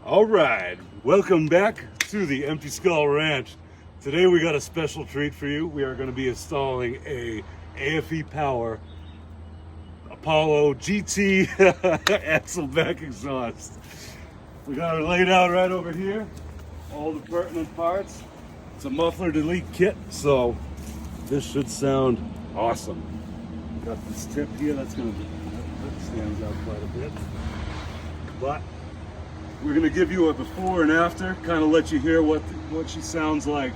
All right, welcome back to the Empty Skull Ranch. Today we got a special treat for you. We are going to be installing a AFE Power Apollo GT axle back exhaust. We got it laid out right over here, all the pertinent parts. It's a muffler delete kit, so this should sound awesome. Got this tip here that stands out quite a bit, but we're going to give you a before and after, kind of let you hear what she sounds like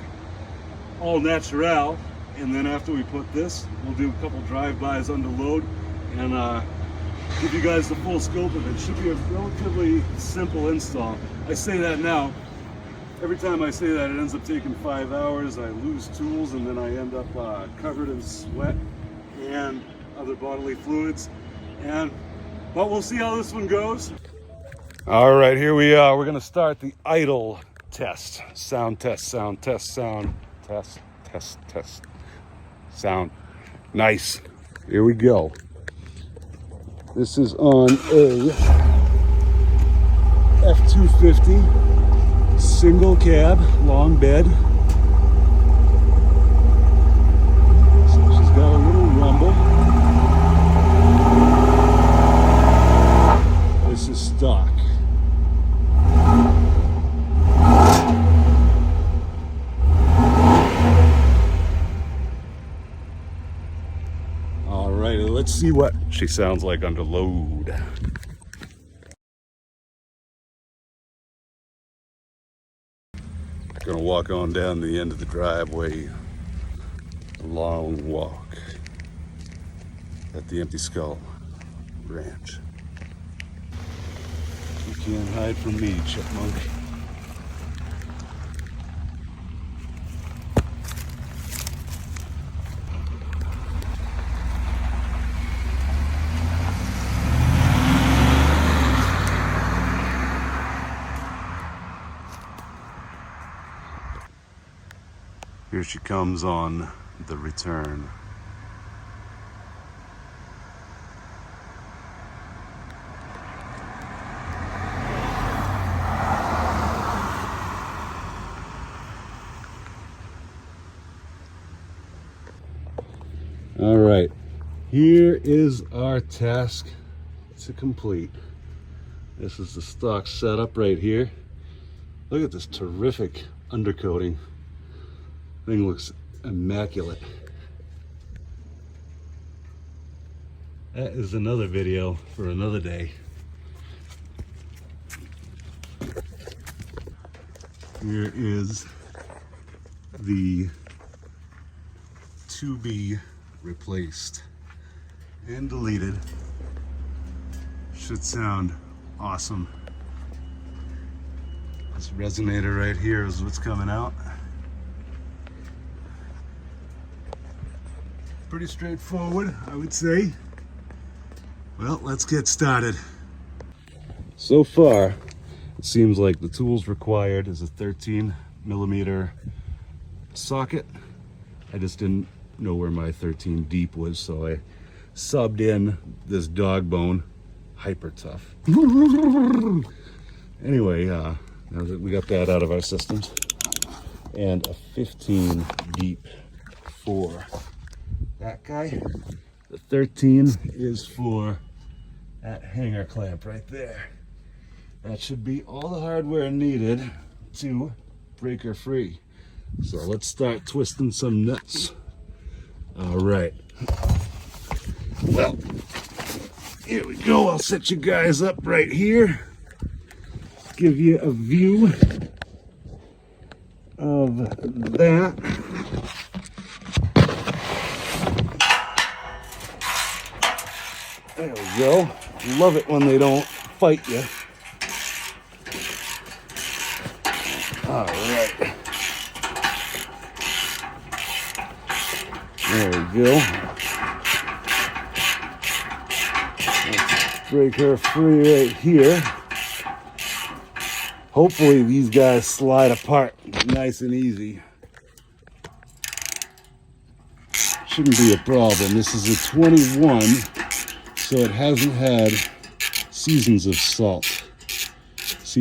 all natural, and then after we put this, we'll do a couple drive-bys under load and give you guys the full scope of it. It should be a relatively simple install. I say that now. Every time I say that, it ends up taking 5 hours. I lose tools, and then I end up covered in sweat and other bodily fluids. But we'll see how this one goes. All right, here we are. We're gonna start the idle test. Sound test, sound test, sound test, test, test, sound. Nice. Here we go. This is on a f250 single cab, long bed. So she's got a little rumble. This is stock. All right, let's see what she sounds like under load. Gonna walk on down the end of the driveway. A long walk at the Empty Skull Ranch. You can't hide from me, chipmunk. Here she comes on the return. All right, here is our task to complete. This is the stock setup right here. Look at this terrific undercoating. Thing looks immaculate. That is another video for another day. Here is the to be replaced and deleted. Should sound awesome. This resonator right here is what's coming out. Pretty straightforward, I would say. Well, let's get started. So far, it seems like the tools required is a 13mm socket. I just didn't know where my 13 deep was, so I subbed in this dog bone, hyper tough. Anyway, now that we got that out of our systems, and a 15 deep for that guy. The 13 is for that hanger clamp right there. That should be all the hardware needed to break her free. So let's start twisting some nuts. All right. Well, here we go. I'll set you guys up right here. Give you a view of that. There we go. Love it when they don't fight you. All right. There we go. Let's break her free right here. Hopefully these guys slide apart nice and easy. Shouldn't be a problem. This is a 21. So it hasn't had seasons of salt.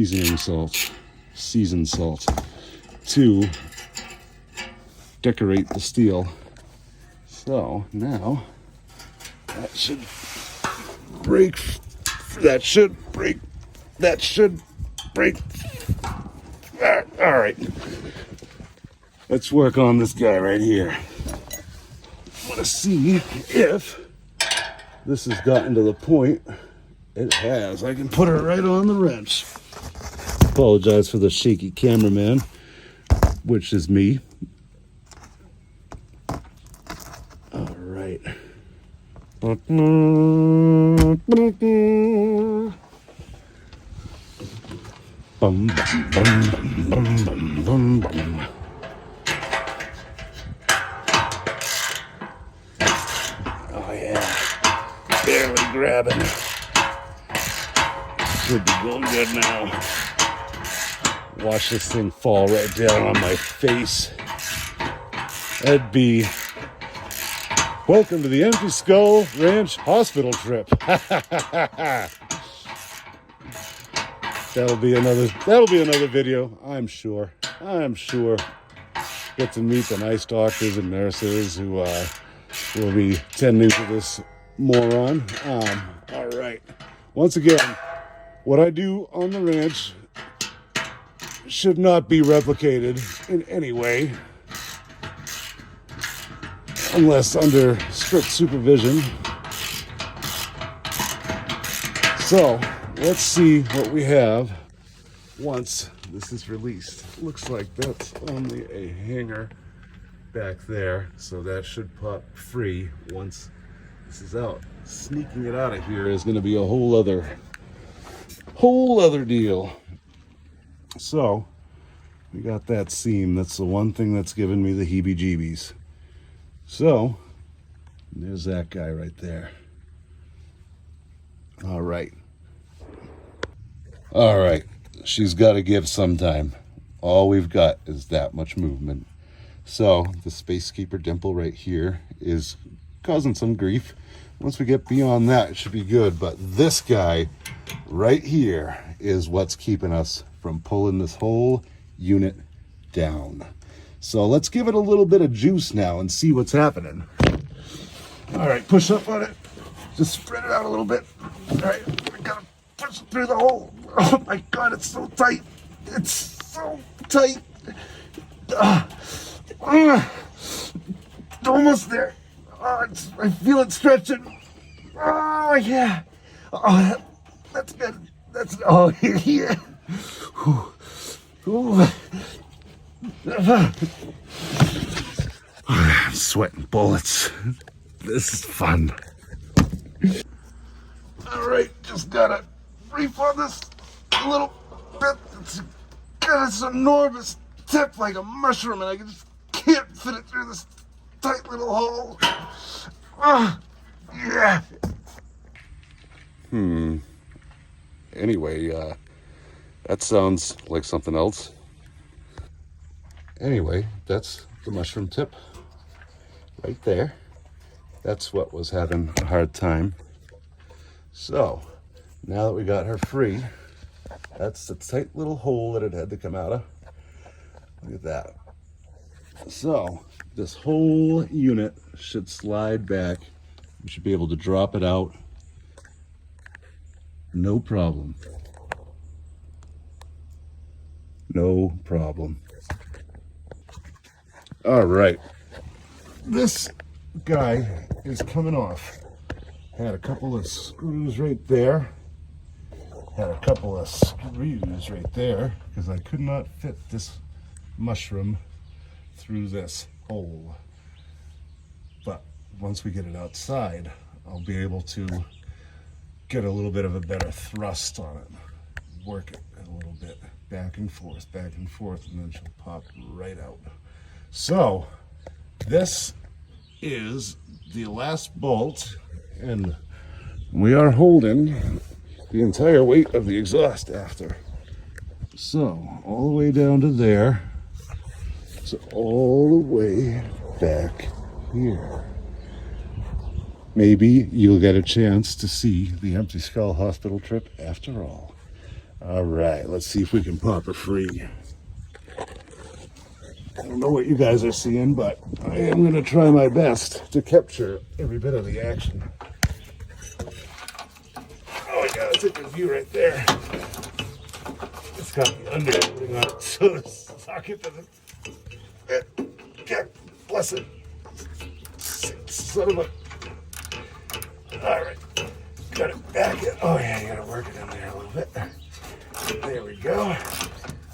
seasoning salt, seasoned salt, to decorate the steel. So now that should break, that should break, that should break. All right, let's work on this guy right here. I want to see if this has gotten to the point. It has. I can put her right on the wrench. Apologize for the shaky cameraman, which is me. All right. Bum, bum, bum, bum, bum, bum, bum. Oh yeah, barely grabbing. Should be going good now. Watch this thing fall right down on my face. That'd be welcome to the Empty Skull Ranch hospital trip. That'll be another video, I'm sure. Get to meet the nice doctors and nurses who will be tending to this moron. All right. Once again, what I do on the ranch should not be replicated in any way unless under strict supervision. So let's see what we have once this is released. Looks like that's only a hanger back there, so that should pop free once this is out. Sneaking it out of here is going to be a whole other deal. So we got that seam. That's the one thing that's given me the heebie-jeebies. So there's that guy right there. All right, she's got to give some time. All we've got is that much movement. So the Space Keeper dimple right here is causing some grief. Once we get beyond that, it should be good. But this guy right here is what's keeping us from pulling this whole unit down. So let's give it a little bit of juice now and see what's happening. All right, push up on it. Just spread it out a little bit. All right, I gotta push it through the hole. Oh my God, it's so tight. It's so tight. Almost there. I feel it stretching. Oh yeah. Oh, that's good. Oh yeah. Ooh. I'm sweating bullets. This is fun. All right, just gotta reef on this a little bit. It's got this enormous tip like a mushroom, and I just can't fit it through this tight little hole. Yeah. Anyway, that sounds like something else. Anyway, that's the mushroom tip right there. That's what was having a hard time. So now that we got her free, that's the tight little hole that it had to come out of. Look at that. So this whole unit should slide back. We should be able to drop it out. No problem. No problem. All right. This guy is coming off. Had a couple of screws right there. Had a couple of screws right there because I could not fit this mushroom through this hole. But once we get it outside, I'll be able to get a little bit of a better thrust on it. Work it a little bit back and forth, and then she'll pop right out. So this is the last bolt, and we are holding the entire weight of the exhaust after. So all the way down to there, so all the way back here. Maybe you'll get a chance to see the Empty Skull hospital trip after all. All right, let's see if we can pop her free. I don't know what you guys are seeing, but I am going to try my best to capture every bit of the action. Oh yeah, that's a good view right there. It's got the undercoating on it, so the socket doesn't. Bless it. Son of a. All right, got it back in. Oh yeah, you gotta work it in there a little bit. There we go.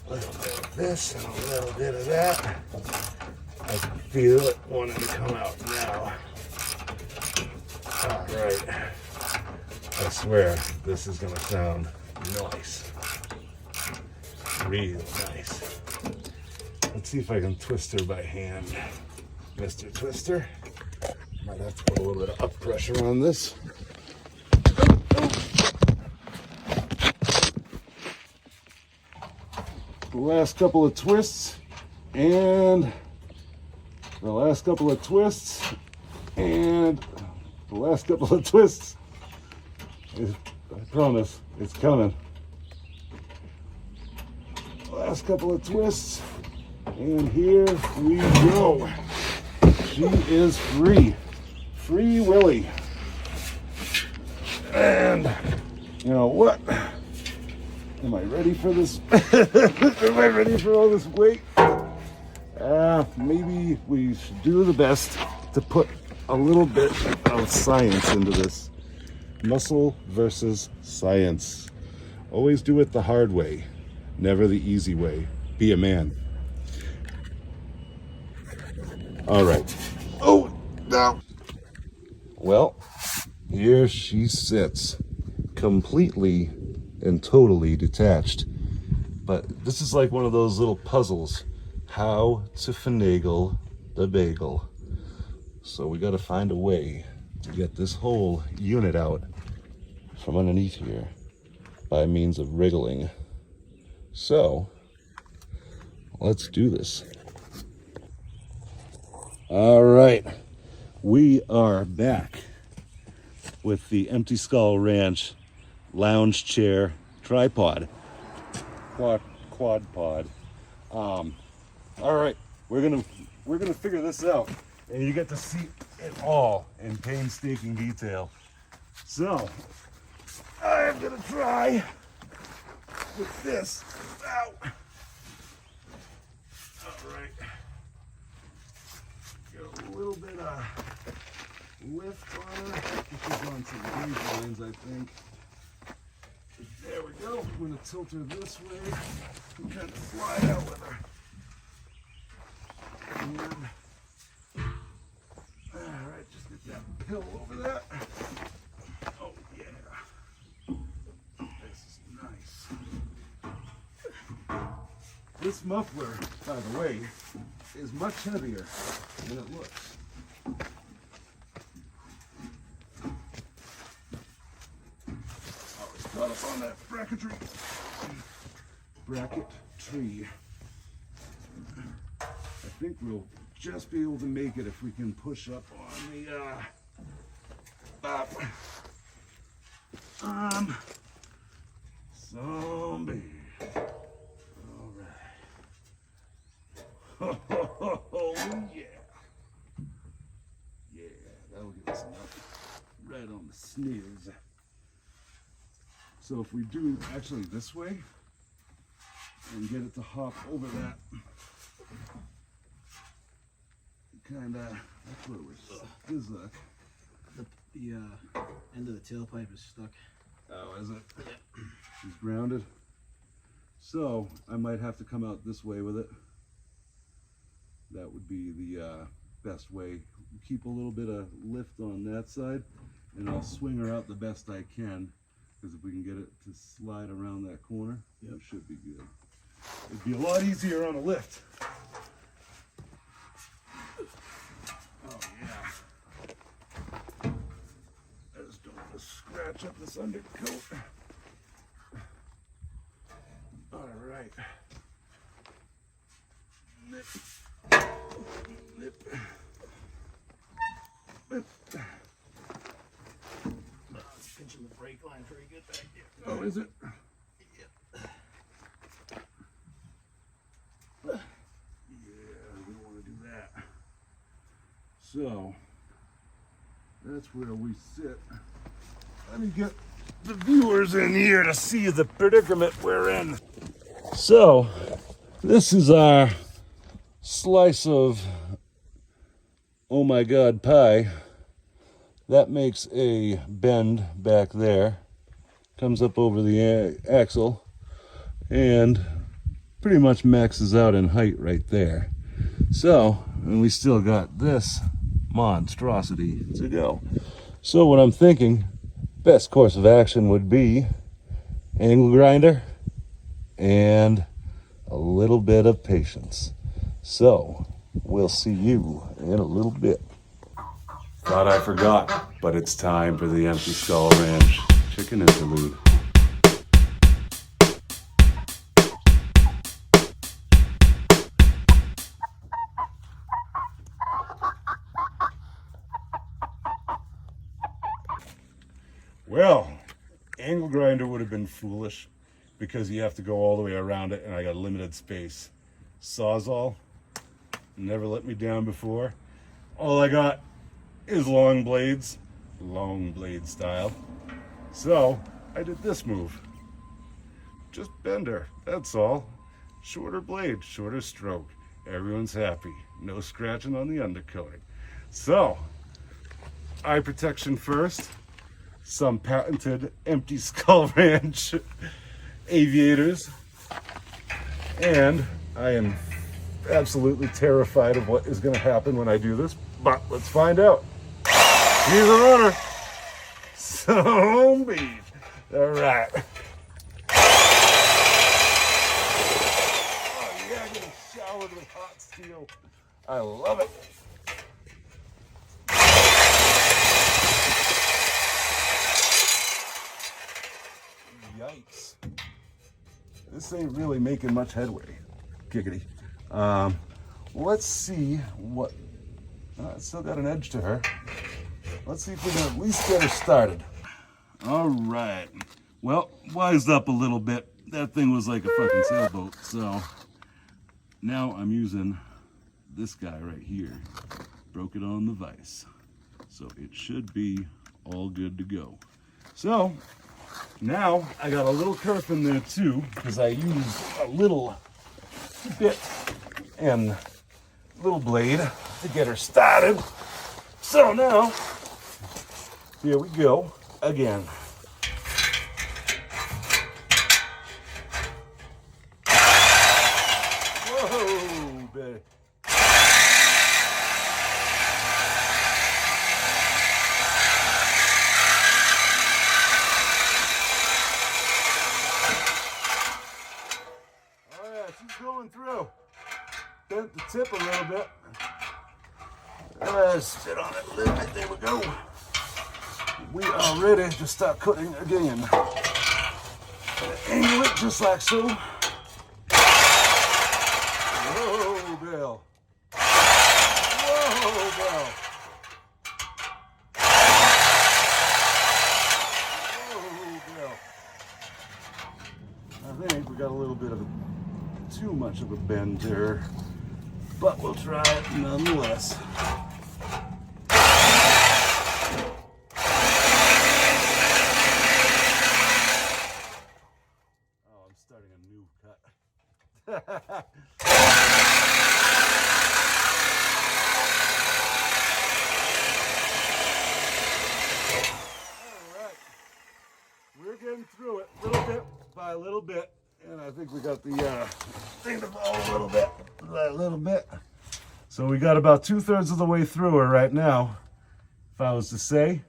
A little bit of this and a little bit of that. I can feel it wanting to come out now. All right. I swear this is gonna sound nice. Real nice. Let's see if I can twist her by hand. Mr. Twister. Might have to put a little bit of up pressure on this. The last couple of twists, and the last couple of twists, and the last couple of twists. I promise, it's coming. Last couple of twists, and here we go. She is free. Free Willy. And you know what? Am I ready for this? Am I ready for all this weight? Maybe we should do the best to put a little bit of science into this. Muscle versus science. Always do it the hard way, never the easy way. Be a man. All right. Oh, no. Well, here she sits, completely and totally detached. But this is like one of those little puzzles, how to finagle the bagel. So we got to find a way to get this whole unit out from underneath here by means of wriggling. So let's do this. All right, we are back with the Empty Skull Ranch lounge chair tripod, quad pod. All right, we're gonna figure this out, and you get to see it all in painstaking detail. So I'm gonna try with this. Ow. All right. Get a little bit of lift on her. She's on some gauge lines, I think. There we go. I'm going to tilt her this way and kind of slide out with her. And, all right, just get that pill over that. Oh, yeah. This is nice. This muffler, by the way, is much heavier than it looks. Always caught up on that bracketry. I think we'll just be able to make it if we can push up on the zombie. Oh, yeah. Yeah, that'll give us enough. Right on the snooze. So if we do actually this way and get it to hop over that, kind of, that's where we're stuck. The end of the tailpipe is stuck. Oh, is it? Yeah. She's grounded. So I might have to come out this way with it. That would be the best way. Keep a little bit of lift on that side, and I'll swing her out the best I can, because if we can get it to slide around that corner, it should be good. It'd be a lot easier on a lift. Oh yeah. I just don't want to scratch up this undercoat. All right. Nip. It's pinching the brake line pretty good back there. Oh, is it? Yep. So that's where we sit. Let me get the viewers in here to see the predicament we're in. So this is our slice of, oh my God, pie. That makes a bend back there. Comes up over the axle and pretty much maxes out in height right there. So, and we still got this monstrosity to go. So what I'm thinking, best course of action would be angle grinder and a little bit of patience. So we'll see you in a little bit. Thought I forgot, but it's time for the Empty Skull Ranch chicken interlude. Well, angle grinder would have been foolish because you have to go all the way around it and I got limited space. Sawzall never let me down before. All I got is long blade style. So I did this move. Just bender, that's all. Shorter blade, shorter stroke. Everyone's happy. No scratching on the undercoating. So, eye protection first. Some patented Empty Skull Ranch aviators. And I am absolutely terrified of what is going to happen when I do this, but let's find out. He's a runner. So be. All right. Oh yeah, getting showered with hot steel. I love it. Yikes. This ain't really making much headway. Giggity. Let's see what... it's still got an edge to her. Let's see if we can at least get her started. All right. Well, wised up a little bit. That thing was like a fucking sailboat. So now I'm using this guy right here. Broke it on the vise. So it should be all good to go. So now I got a little kerf in there too, because I used a little bit and little blade to get her started. So now, here we go again. Whoa, baby. Going through. Bent the tip a little bit. Sit on it a little bit. There we go. We are ready to start cutting again. Angle it just like so. Whoa, Bill. Whoa, Bill. Whoa, Bill. I think we got a little bit of too much of a bend there, but we'll try it nonetheless. Oh, I'm starting a new cut. All right, we're getting through it little bit by little bit. And I think we got the thing to fall a little bit by a little bit. So we got about 2/3 of the way through her right now, if I was to say.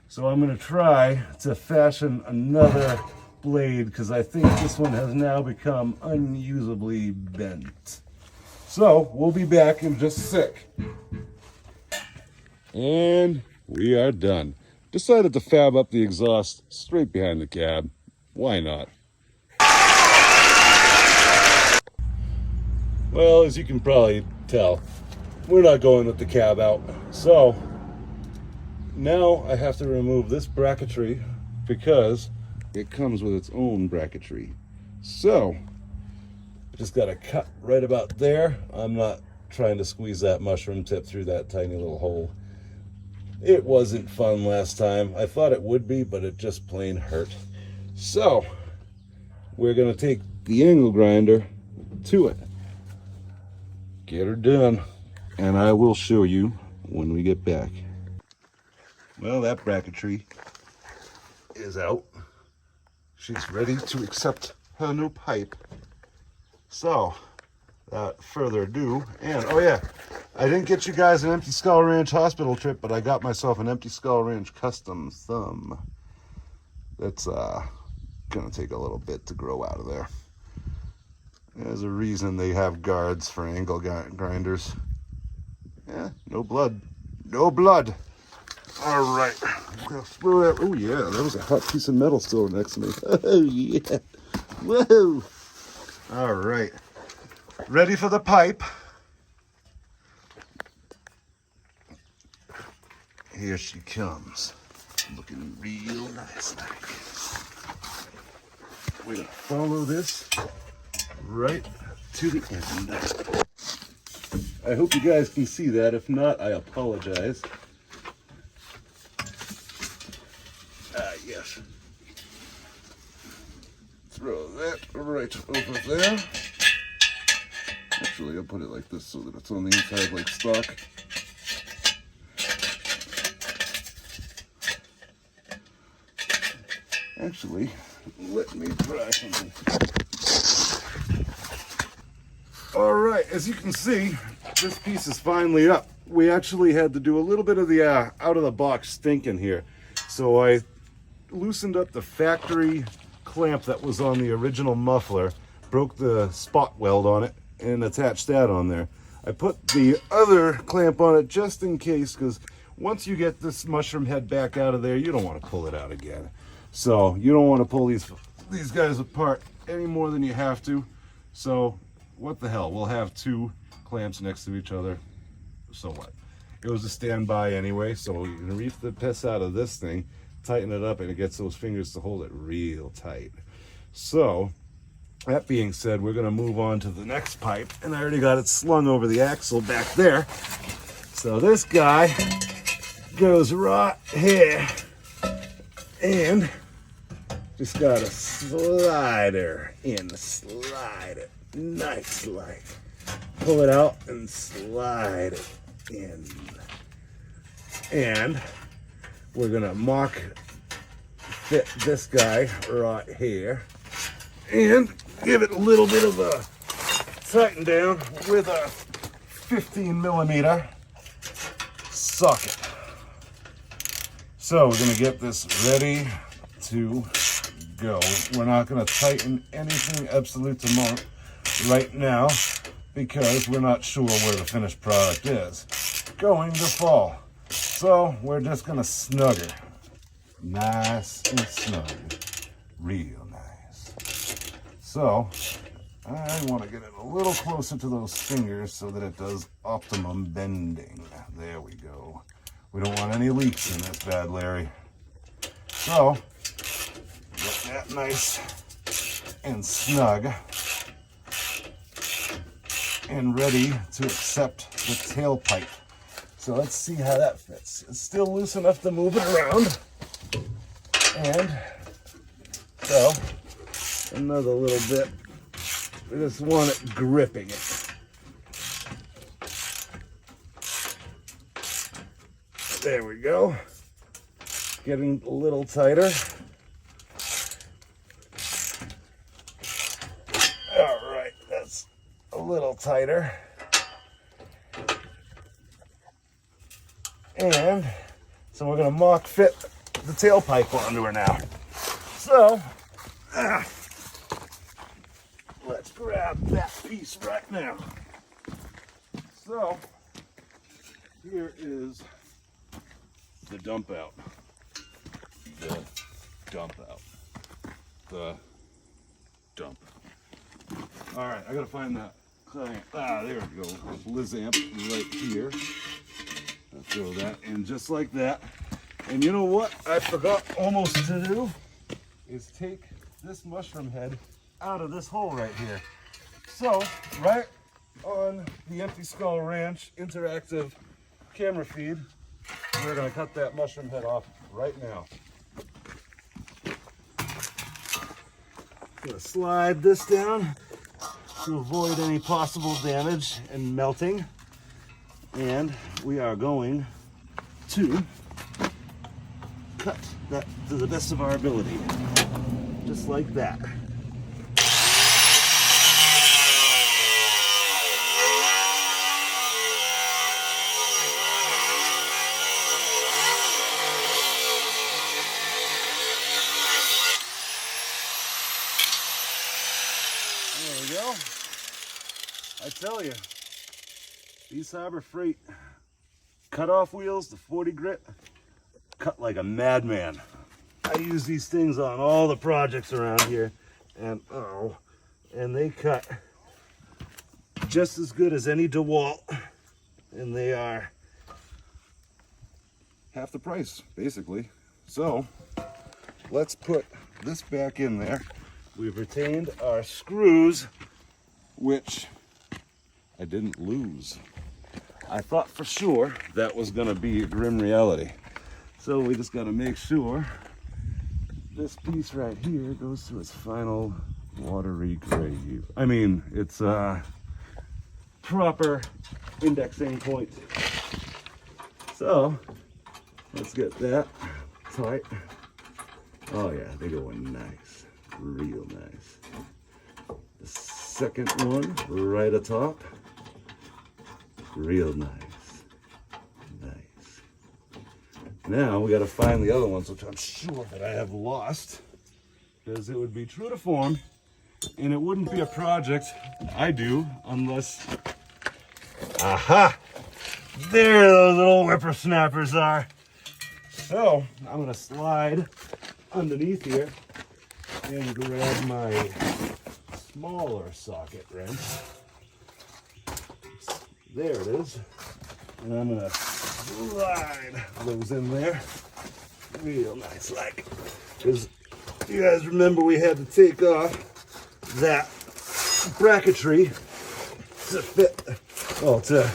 So I'm going to try to fashion another blade because I think this one has now become unusably bent. So we'll be back in just a sec. And we are done. Decided to fab up the exhaust straight behind the cab. Why not? Well, as you can probably tell, we're not going with the cab out. So now I have to remove this bracketry because it comes with its own bracketry. So I just got a cut right about there. I'm not trying to squeeze that mushroom tip through that tiny little hole. It wasn't fun last time. I thought it would be, but it just plain hurt. So we're gonna take the angle grinder to it, get her done, and I will show you when we get back. Well, that bracketry is out. She's ready to accept her new pipe. So, without further ado, and oh yeah, I didn't get you guys an Empty Skull Ranch hospital trip, but I got myself an Empty Skull Ranch custom thumb. That's gonna take a little bit to grow out of there. There's a reason they have guards for angle grinders. Yeah, no blood. No blood. All right. Oh yeah, that was a hot piece of metal still next to me. Oh yeah. Whoa. All right. Ready for the pipe. Here she comes. Looking real nice like. We're gonna follow this right to the end. I hope you guys can see that. If not, I apologize. Yes. Throw that right over there. Actually, I'll put it like this so that it's on the inside like stock. Actually, let me try something. All right, as you can see, this piece is finally up. We actually had to do a little bit of the out-of-the-box thinking here. So I loosened up the factory clamp that was on the original muffler, broke the spot weld on it, and attached that on there. I put the other clamp on it just in case, because once you get this mushroom head back out of there, you don't want to pull it out again. So you don't want to pull these guys apart any more than you have to. So what the hell, we'll have two clamps next to each other. So what? It was a standby anyway, so you can reef the piss out of this thing, tighten it up, and it gets those fingers to hold it real tight. So that being said, we're going to move on to the next pipe, and I already got it slung over the axle back there. So this guy goes right here, and just got to slide her in, slide it nice like. Pull it out and slide it in. And we're gonna mock fit this guy right here and give it a little bit of a tighten down with a 15mm socket. So we're gonna get this ready to go. We're not gonna tighten anything absolute to moment right now because we're not sure where the finished product is going to fall. So we're just gonna snug her. Nice and snug. Real nice. So I want to get it a little closer to those fingers so that it does optimum bending. There we go. We don't want any leaks in this bad Larry. So get that nice and snug and ready to accept the tailpipe. So let's see how that fits. It's still loose enough to move it around. And so another little bit. We just want it gripping it. There we go. Getting a little tighter. All right, that's a little tighter. And so we're gonna mock fit the tailpipe onto her now. So, let's grab that piece right now. So, here is the dump out. The dump out. The dump. All right, I gotta find that client. There we go. Liz amp right here. I'll throw that in just like that. And you know what I forgot almost to do is take this mushroom head out of this hole right here. So right on the Empty Skull Ranch interactive camera feed. We're going to cut that mushroom head off right now. Going to slide this down to avoid any possible damage and melting. And we are going to cut that to the best of our ability. Just like that. There we go. I tell you, these Harbor Freight cutoff wheels, the 40 grit, cut like a madman. I use these things on all the projects around here, and they cut just as good as any DeWalt, and they are half the price, basically. So let's put this back in there. We've retained our screws, which I didn't lose. I thought for sure that was gonna be a grim reality. So we just gotta make sure this piece right here goes to its final watery grave. I mean, it's a proper indexing point. So let's get that tight. Oh yeah, they go in nice, real nice. The second one right atop, real nice. Nice. Now we got to find the other ones, which I'm sure that I have lost, because it would be true to form, and it wouldn't be a project I do unless. Aha! There those little whippersnappers are. So I'm gonna slide underneath here and grab my smaller socket wrench. There it is. And I'm gonna slide those in there real nice like. Because you guys remember we had to take off that bracketry to fit, well, to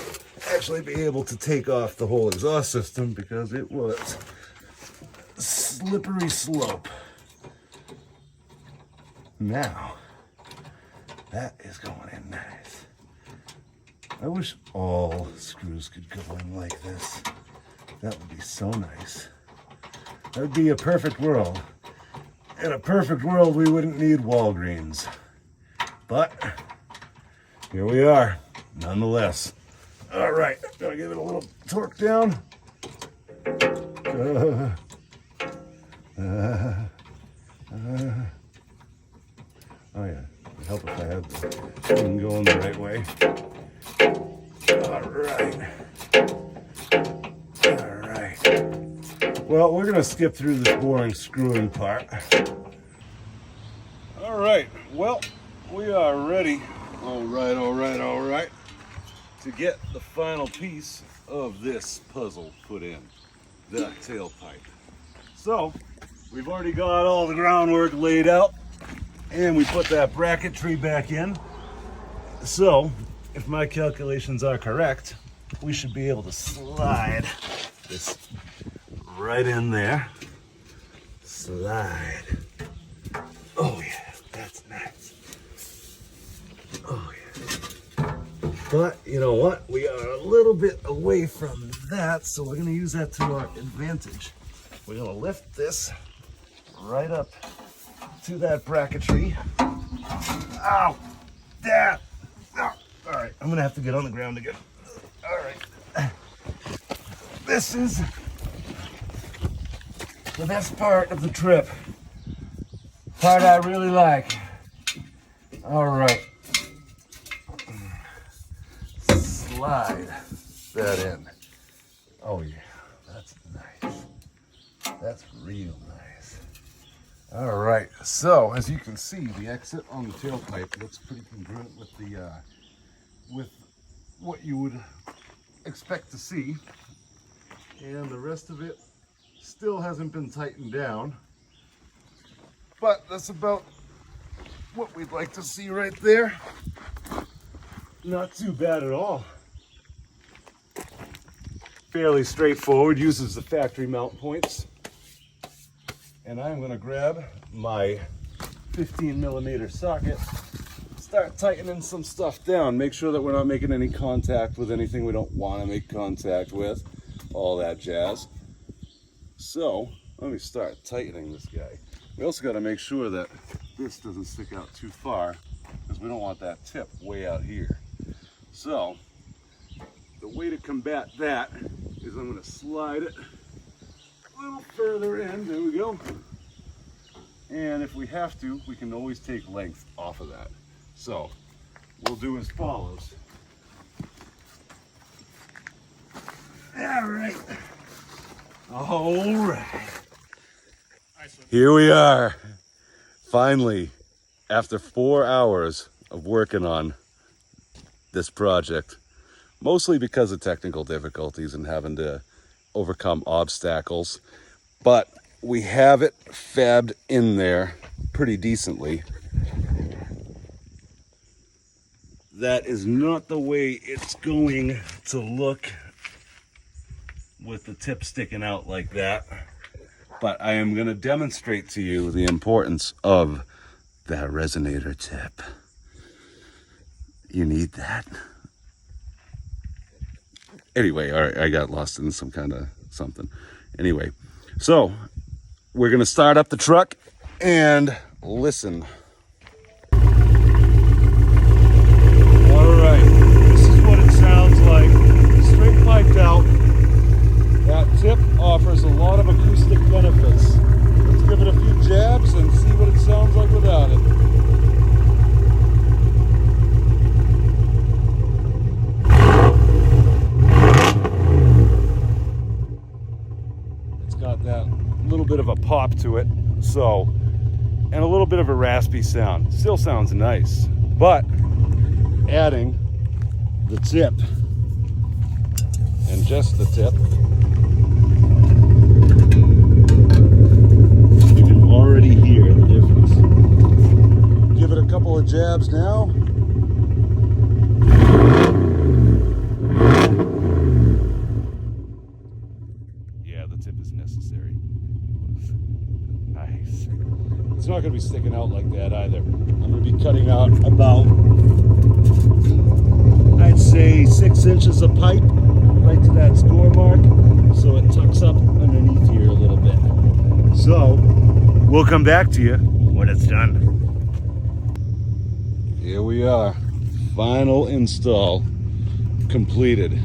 actually be able to take off the whole exhaust system, because it was slippery slope. Now, that is going in nice. I wish all screws could go in like this. That would be so nice. That would be a perfect world. In a perfect world, we wouldn't need Walgreens. But here we are, nonetheless. All right, gotta give it a little torque down. Oh yeah, it'd help if I had the thing going the right way. All right. Well, we're gonna skip through this boring screwing part. All right, well, we are ready. All right, to get the final piece of this puzzle put in, the tailpipe. So, we've already got all the groundwork laid out, and we put that bracketry back in. So, if my calculations are correct, we should be able to slide this right in there. Slide. Oh yeah, that's nice. Oh yeah. But you know what? We are a little bit away from that, so we're gonna use that to our advantage. We're gonna lift this right up to that bracketry. Ow! That! Oh. All right, I'm gonna have to get on the ground again. All right. This is the best part of the trip. Part I really like. All right. Slide that in. Oh yeah, that's nice. That's real nice. All right, so as you can see, the exit on the tailpipe looks pretty congruent with the with what you would expect to see, and the rest of it still hasn't been tightened down, but that's about what we'd like to see right there. not too bad at all. Fairly straightforward, uses the factory mount points. And I'm gonna grab my 15mm socket, start tightening some stuff down, make sure that we're not making any contact with anything we don't want to make contact with, all that jazz. So let me start tightening this guy. We also got to make sure that this doesn't stick out too far, because we don't want that tip way out here. So the way to combat that is I'm going to slide it a little further in. There we go. And if we have to, we can always take length off of that. So we'll do as follows. All right. All right. Here we are. Finally, after 4 hours of working on this project, mostly because of technical difficulties and having to overcome obstacles, but we have it fabbed in there pretty decently. That is not the way it's going to look with the tip sticking out like that, but I am going to demonstrate to you the importance of that resonator tip. You need that. Anyway, all right, I got lost in some kind of something. Anyway, so we're going to start up the truck and listen. All right, this is what it sounds like, straight piped out. That tip offers a lot of acoustic benefits. Let's give it a few jabs and see what it sounds like without it. It's got that little bit of a pop to it, so, and a little bit of a raspy sound. Still sounds nice, but adding the tip and just the tip, you can already hear the difference. Give it a couple of jabs now. Yeah, the tip is necessary. Nice. It's not going to be sticking out like that either. I'm going to be cutting out about, I'd say 6 inches of pipe right to that score mark, so it tucks up underneath here a little bit. So we'll come back to you when it's done. Here we are, final install completed.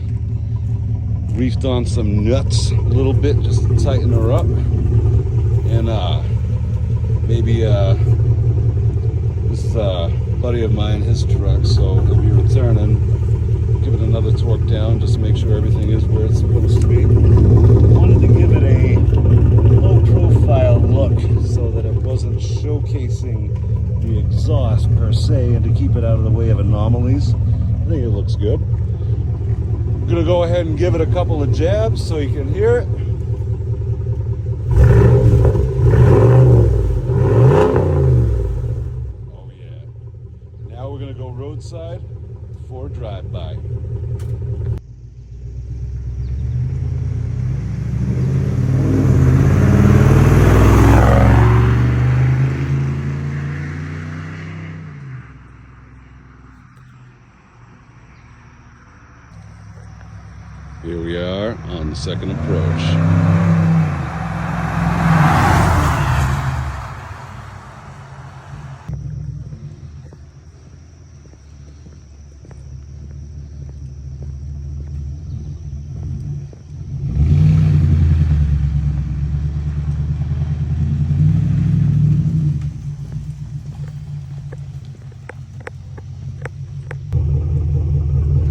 Reefed on some nuts a little bit just to tighten her up, and maybe this is a buddy of mine, his truck, so he'll be returning. Give it another torque down just to make sure everything is where it's supposed to be. Wanted to give it a low profile look so that it wasn't showcasing the exhaust per se, and to keep it out of the way of anomalies. I think it looks good. I'm gonna go ahead and give it a couple of jabs so you can hear it. Oh yeah. Now we're gonna go roadside for a drive-by. Here we are on the second approach.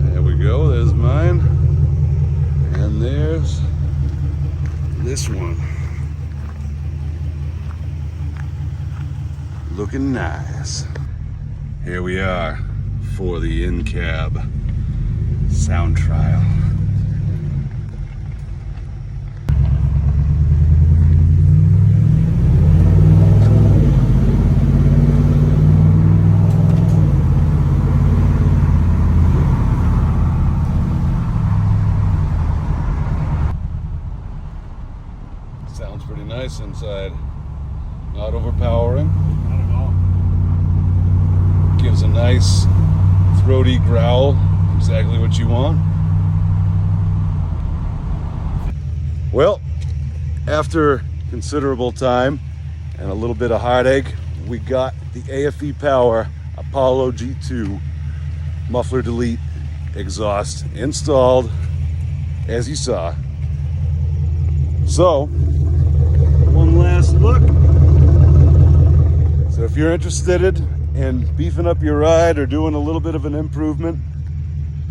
There we go, there's mine. And there's this one. Looking nice. Here we are for the in-cab sound trial. nice inside. Not overpowering. Not at all. Gives a nice throaty growl. Exactly what you want. Well, after considerable time and a little bit of heartache, we got the AFE Power Apollo GT muffler delete exhaust installed, as you saw. So, one last look. So if you're interested in beefing up your ride or doing a little bit of an improvement,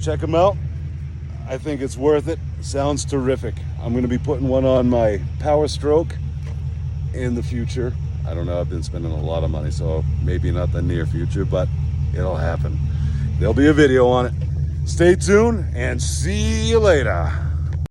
check them out. I think it's worth it. Sounds terrific. I'm going to be putting one on my Power Stroke in the future. I don't know, I've been spending a lot of money, so maybe not the near future, but it'll happen. There'll be a video on it. Stay tuned and see you later.